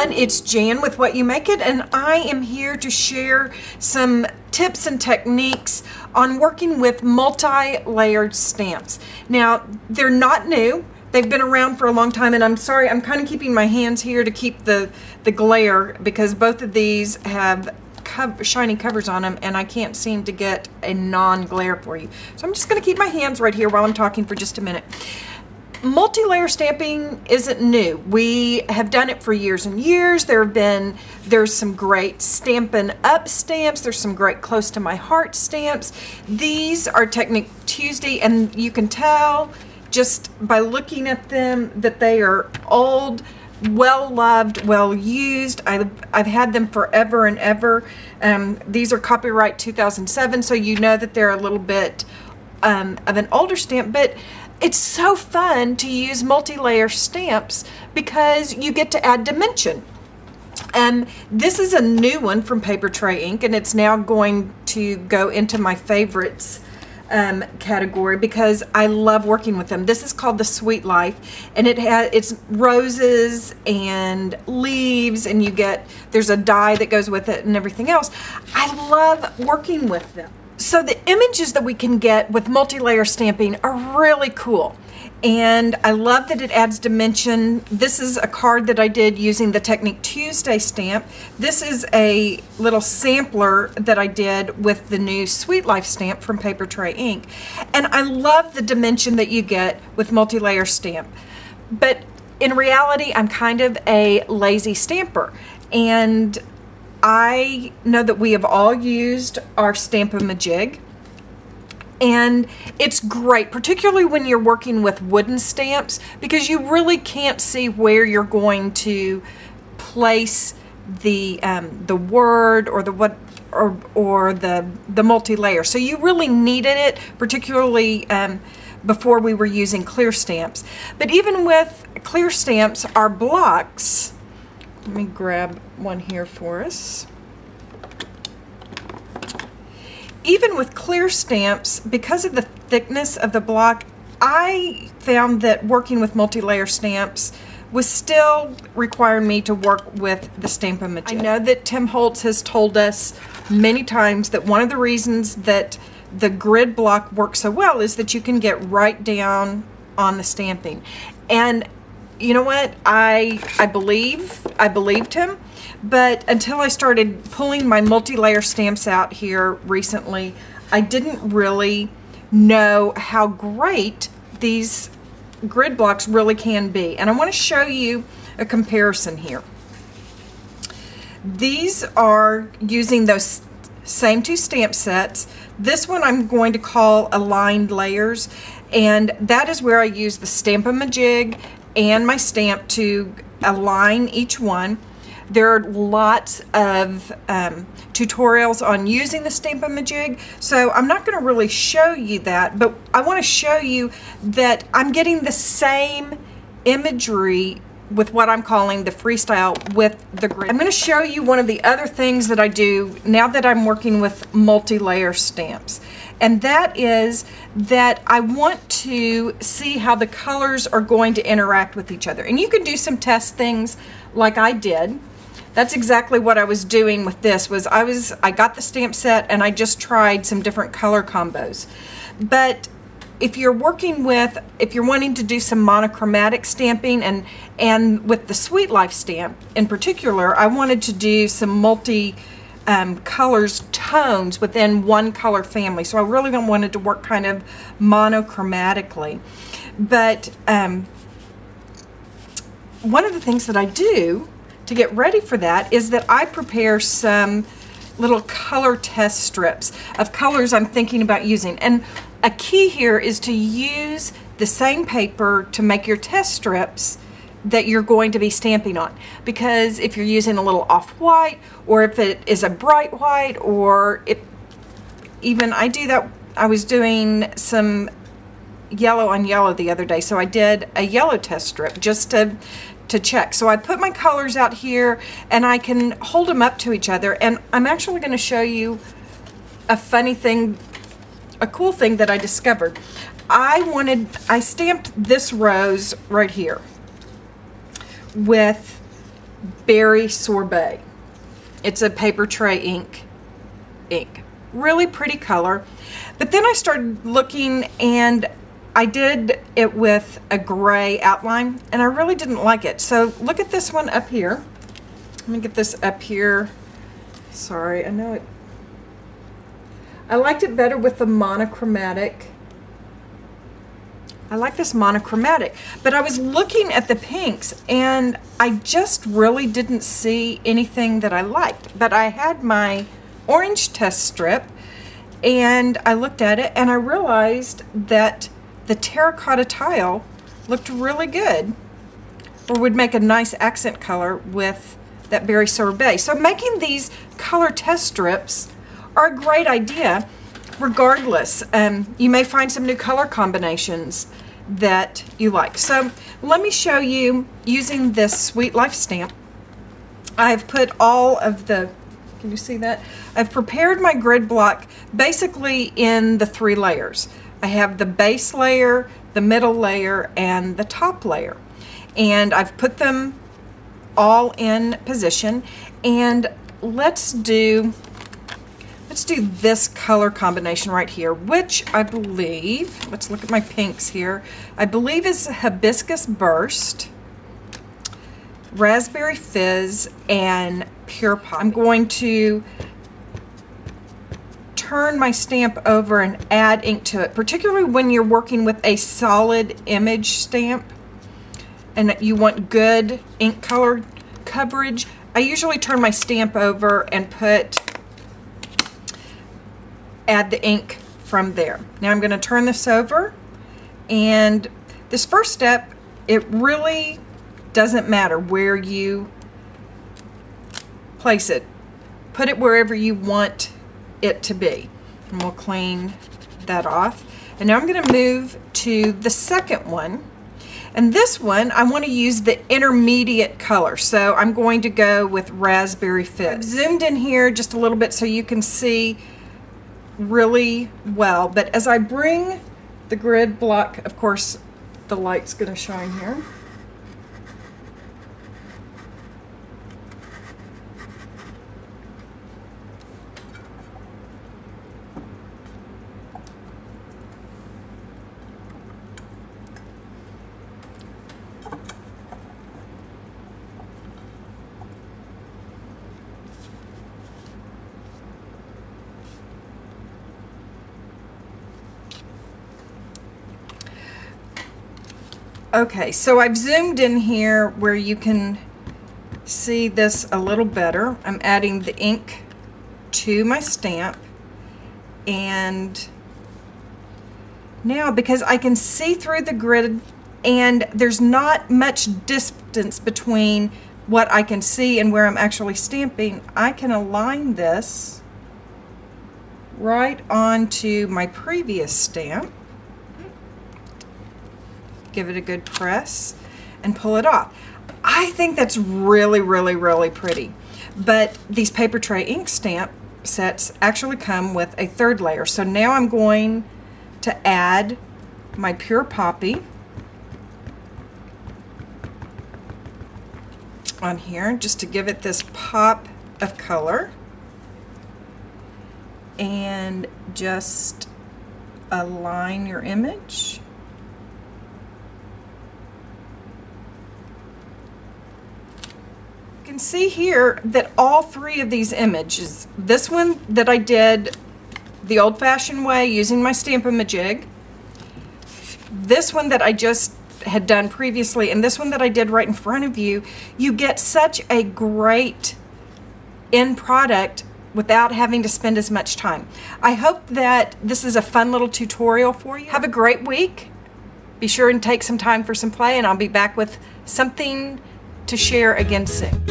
everyone, it's Jan with What You Make It, and I am here to share some tips and techniques on working with multi-layered stamps. Now, they're not new. They've been around for a long time, and I'm sorry, I'm kind of keeping my hands here to keep the glare because both of these have shiny covers on them and I can't seem to get a non-glare for you. So I'm just going to keep my hands right here while I'm talking for just a minute. Multi-layer stamping isn't new. We have done it for years and years. There's some great Stampin' Up stamps. There's some great Close to My Heart stamps. These are Technique Tuesday, and you can tell just by looking at them that they are old, well-loved, well-used. I've had them forever and ever. These are copyright 2007, so you know that they're a little bit of an older stamp, but it's so fun to use multi-layer stamps because you get to add dimension. This is a new one from Papertrey Ink, and it's now going to go into my favorites category because I love working with them. This is called the Sweet Life, and it's roses and leaves, and there's a die that goes with it and everything else. I love working with them. So the images that we can get with multi-layer stamping are really cool, and I love that it adds dimension. This is a card that I did using the Technique Tuesday stamp. This is a little sampler that I did with the new Sweet Life stamp from Papertrey Ink, and I love the dimension that you get with multi-layer stamp. But in reality, I'm kind of a lazy stamper, and I know that we have all used our Stamp-A-Majig, and it's great, particularly when you're working with wooden stamps, because you really can't see where you're going to place the word or the multi-layer. So you really needed it, particularly before we were using clear stamps. But even with clear stamps, our blocks. Let me grab one here for us. Even with clear stamps, because of the thickness of the block, I found that working with multi-layer stamps was still requiring me to work with the Stamp-A-Majig. I know that Tim Holtz has told us many times that one of the reasons that the grid block works so well is that you can get right down on the stamping. And you know what? I believed him, but until I started pulling my multi-layer stamps out here recently, I didn't really know how great these grid blocks really can be. And I want to show you a comparison here. These are using those same two stamp sets. This one I'm going to call aligned layers, and that is where I use the Stamp-A-Majig and my stamp to align each one. There are lots of tutorials on using the Stamp-A-Majig, so I'm not going to really show you that, but I want to show you that I'm getting the same imagery with what I'm calling the freestyle with the grid. I'm going to show you one of the other things that I do now that I'm working with multi-layer stamps, and that is that I want to see how the colors are going to interact with each other. And you can do some test things like I did. That's exactly what I was doing with this. I got the stamp set and I just tried some different color combos. But if you're wanting to do some monochromatic stamping, and with the Sweet Life stamp in particular, I wanted to do some multi colors, tones within one color family. So I really wanted to work kind of monochromatically. But one of the things that I do to get ready for that is that I prepare some little color test strips of colors I'm thinking about using. And a key here is to use the same paper to make your test strips that you're going to be stamping on, because if you're using a little off-white, or if it is a bright white, or even I do that. I was doing some yellow on yellow the other day, so I did a yellow test strip just to check. So I put my colors out here and I can hold them up to each other, and I'm actually going to show you a funny thing, a cool thing that I discovered. I stamped this rose right here with Berry Sorbet. It's a Papertrey ink. Really pretty color. But then I started looking, and I did it with a gray outline, and I really didn't like it. So look at this one up here. Let me get this up here. Sorry, I know it. I liked it better with the monochromatic. I like this monochromatic, but I was looking at the pinks and I just really didn't see anything that I liked. But I had my orange test strip and I looked at it and I realized that the terracotta tile looked really good, or would make a nice accent color with that Berry Sorbet. So making these color test strips are a great idea. Regardless, you may find some new color combinations that you like. So let me show you using this Sweet Life stamp. I've put all of the, can you see that? I've prepared my grid block basically in the 3 layers. I have the base layer, the middle layer, and the top layer. And I've put them all in position. And let's do this color combination right here, which I believe, let's look at my pinks here, I believe is Hibiscus Burst, Raspberry Fizz, and Pure Poppy. I'm going to turn my stamp over and add ink to it, particularly when you're working with a solid image stamp and you want good ink color coverage. I usually turn my stamp over and add the ink from there. Now I'm going to turn this over, and this first step, it really doesn't matter where you place it. Put it wherever you want it to be. And we'll clean that off. And now I'm going to move to the second one. And this one, I want to use the intermediate color. So I'm going to go with Raspberry Fizz. I've zoomed in here just a little bit so you can see really well, but as I bring the grid block, of course the light's going to shine here. Okay, so I've zoomed in here where you can see this a little better. I'm adding the ink to my stamp, and now because I can see through the grid and there's not much distance between what I can see and where I'm actually stamping, I can align this right onto my previous stamp. Give it a good press and pull it off. I think that's really, really, really pretty. But these Papertrey ink stamp sets actually come with a 3rd layer. So now I'm going to add my Pure Poppy on here just to give it this pop of color, and just align your image. You can see here that all 3 of these images, this one that I did the old-fashioned way using my Stamp-A-Majig, this one that I just had done previously, and this one that I did right in front of you, you get such a great end product without having to spend as much time. I hope that this is a fun little tutorial for you. Have a great week. Be sure and take some time for some play, and I'll be back with something to share again soon.